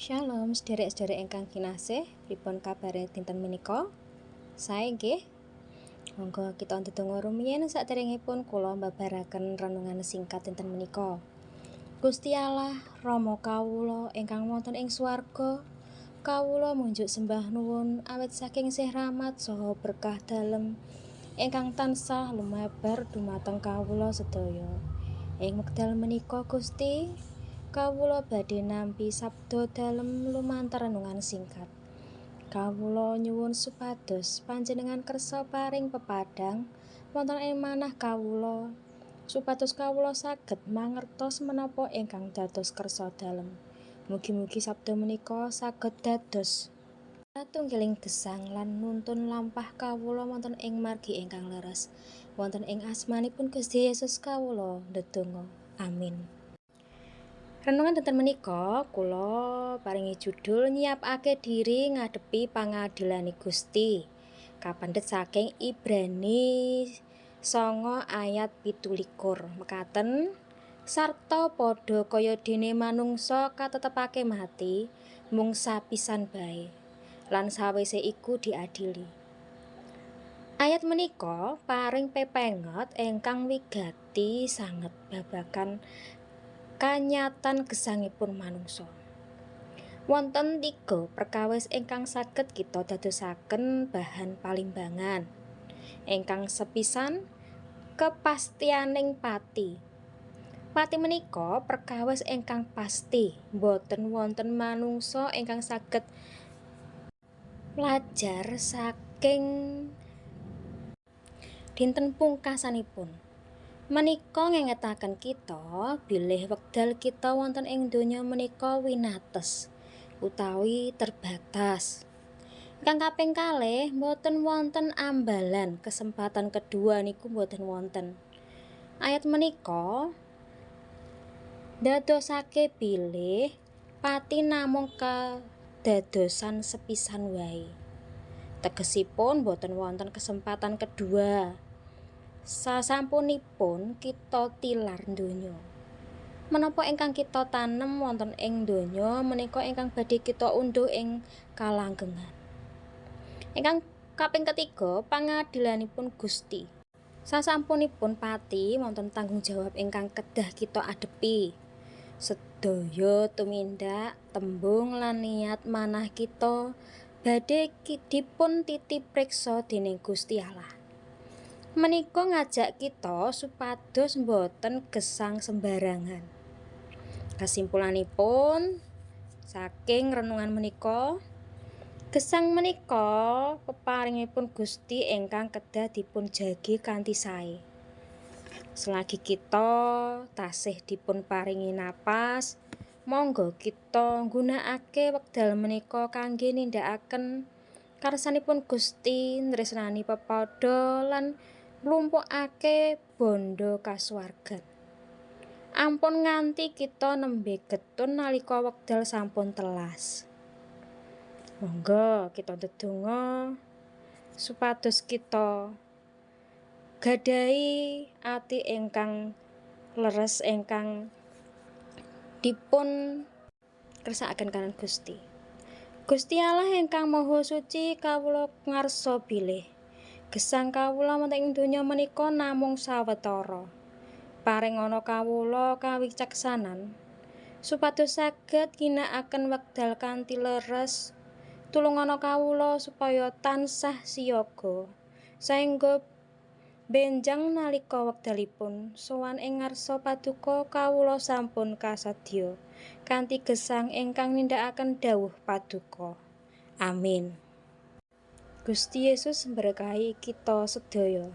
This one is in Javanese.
Shalom, sederek-sederek ingkang kinasih, pripun kabare dinten menika? Sae nggih. Monggo kita ndedonga rumiyin saderengipun kula mbabaraken renungan singkat dinten menika. Gusti Allah, Rama kawula ingkang wonten ing swarga, kawula munjuk sembah nuwun awit saking sih rahmat saha berkah dalem ingkang tansah lumebar dumateng kawula sedaya. Ing wekdal menika Gusti, kawula badhe nampi sabda dalem lumantar renungan singkat. Kawula nyuwun supados panjenengan kersa paring pepadang wonten ing manah kawula, supados kawula saged mangertos menapa ingkang dados kersa dalem. Mugi-mugi sabda menika saged dados satunggiling gesang lan nuntun lampah kawula wonten ing margi ingkang leres. Wonten ing asmanipun Gusti Yesus kawula ndedonga. Amin. Renungan dinten menika kula paringi judul nyiapake diri ngadepi pangadilane Gusti. Kapendhet saking Ibrani 9 ayat 17 mekaten, sarta padha kaya dene manungsa katetepake mati mung sapisan bae, lan sawise iku diadili. Ayat menika paring pepenget ingkang wigati sanget babagan kanyatan gesangipun manungsa. Wonten 3 perkawis ingkang saged kita dadosaken bahan palimbangan. Ingkang sepisan kepastianing pati. Pati menika perkawis ingkang pasti, boten wonten manungsa ingkang saged plajar saking dinten pungkasanipun. Menika ngengetaken kita bilih wekdal kita wonten ing donya menika winates utawi terbatas. Ingkang kaping kalih boten wonten ambalan, kesempatan kedua niku boten wonten. Ayat menika ndadosake bilih pati namung kedadosan sepisan wae. Tegesipun boten wonten kesempatan kedua. Sasampunipun kita tilar donya. Menapa ingkang kita tanem wonten ing donya menika ingkang badhe kita unduh ing kalanggengan. Ingkang kaping ketiga, pangadilanipun Gusti. Sasampunipun pati wonten tanggung jawab ingkang kedah kita adepi. Sedaya tumindak, tembung lan niat manah kita badhe dipun titipriksa dening Gusti Allah. Menika ngajak kita supados boten gesang sembarangan. Kesimpulanipun saking renungan menika, gesang menika peparingipun Gusti ingkang kedah dipun jagi kanthi sae. Selagi kita tasih dipun paringi napas, monggo kita nggunakake wekdal menika kangge nindakaken karsanipun Gusti, nresnani pepada lan nglumpukake bondo kasuwargan. Ampun nganti kita nembe getun nalika wekdal sampun telas. Monggo kita ndedonga supados kita gadahi ati ingkang leres ingkang dipun kersakaken kaliyan Gusti. Gusti Allah ingkang Maha Suci, kawula ngarsa bilih gesang kawula wonten ing donya menika namung sawetara. Paringana kawula kawicaksanan supados saged ginakaken wekdal kanthi leres. Tulungana kawula supaya tansah siyaga saengga benjang nalika wekdalipun sowan ing ngarsa paduka kawula sampun kasadya kanthi gesang ingkang nindakaken dawuh paduka. Amin. Gusti Yesus mberkahi kita sedaya.